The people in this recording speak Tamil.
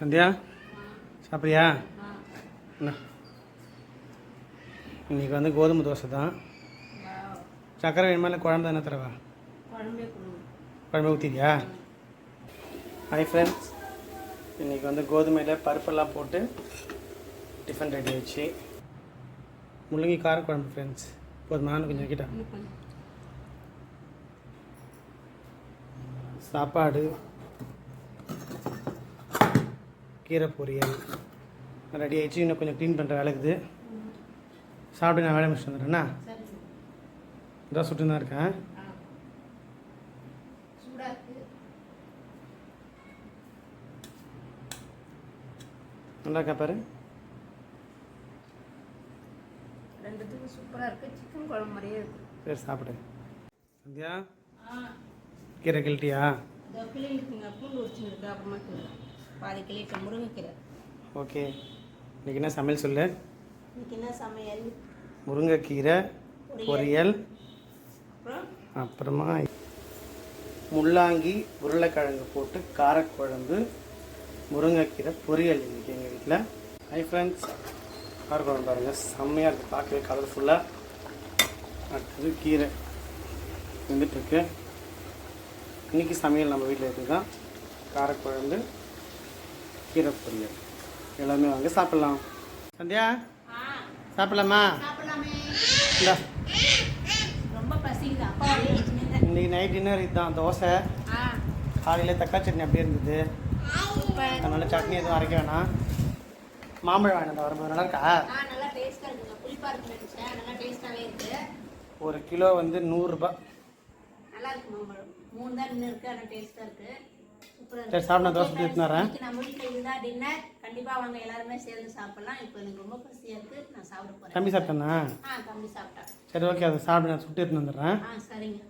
சந்தியா சாப்பிட்றியா? என்ன இன்றைக்கி வந்து கோதுமை தோசை தான். சக்கரை வேணுமா இல்லை குழம்பு என்ன தரவா? குழம்பு ஊற்றிட்டியா? ஹாய் ஃப்ரெண்ட்ஸ், இன்றைக்கி வந்து கோதுமையில் பருப்பெல்லாம் போட்டு டிஃபன் ரெடி ஆயிடுச்சு. முள்ளங்கி கார குழம்பு ஃப்ரெண்ட்ஸ். போதுமா? கொஞ்சம் வைக்கிட்டா? சாப்பாடு, கீரை பொரியல் ரெடி ஆகிடுச்சு. இன்னும் கொஞ்சம் க்ளீன் பண்ணுற வேலை இருக்குது. சாப்பிட்டு நான் வேலை முடிச்சுட்டு வந்துடுறேண்ணா. இதான் சுட்டு தான் இருக்கேன். நல்லா இருக்கா பாரு. சூப்பராக இருக்குது. சிக்கன் குழம்பு மாதிரியே இருக்குது. சரி சாப்பிடு. சந்தியா கீரை கிளட்டியா? கிளிக்குங்க, பூண்டு உரிச்சுருக்கு. அப்புறமா பாதி கிளிக்க முருங்கைக்கீரை. ஓகே, இன்றைக்கி என்ன சமையல் சொல்லு? இன்னைக்கு என்ன சமையல்? முருங்கைக்கீரை பொரியல், அப்புறமா முள்ளாங்கி உருளைக்கிழங்கு போட்டு காரக்குழம்பு, முருங்கைக்கீரை பொரியல் இன்றைக்கி எங்கள் வீட்டில். ஹை ஃப்ரெண்ட்ஸ், காரக்குழம்பு பாருங்கள், செம்மையாக இருக்குது, பார்க்கவே கலர்ஃபுல்லாக. அடுத்தது கீரை வந்துட்டுருக்கு. இன்றைக்கி சமையல் நம்ம வீட்டில் இருக்குது தான். காரக்குழம்பு, கீரை பொரியல் எல்லாமே வாங்க சாப்பிட்லாம். சந்தியா சாப்பிட்லாமா? இந்தா, ரொம்ப பசிக்குது. அப்பா இன்றைக்கி நைட் டின்னர் இதுதான். தோசை, காலையில் தக்காளி சட்னி அப்படியே இருந்தது. அதனால் சட்னி எதுவும் அரைக்க வேணாம். மாம்பழம் வேணும் வரும்போது. நல்லா இருக்கா? நல்லா டேஸ்ட்டாக இருக்குங்க. புளிப்பாக இருக்குன்னு நினச்சேன். நல்லா டேஸ்ட்டாகவே இருக்குது. ஒரு கிலோ வந்து 100 ரூபாய். நல்லா இருக்கு மாம்பழம். 3 தான் இன்னும் இருக்குது. ஆனால் டேஸ்ட்டாக இருக்குது. சரி சாப்பிட தோசை எடுத்துனாரேன். நம்ம வீட்டில் இதுதான் டின்னர். கண்டிப்பாக அவங்க எல்லாருமே சேர்ந்து சாப்பிடலாம். இப்போ எனக்கு ரொம்ப பசியாக இருக்குது. நான் சாப்பிட போகிறேன். தம்பி சாப்பிட்டேண்ணா? தம்பி சாப்பிட்டேன். சரி ஓகே, அதை சாப்பிட்டு நான் சுட்டு எடுத்துன்னு வந்துடுறேன். சரிங்க.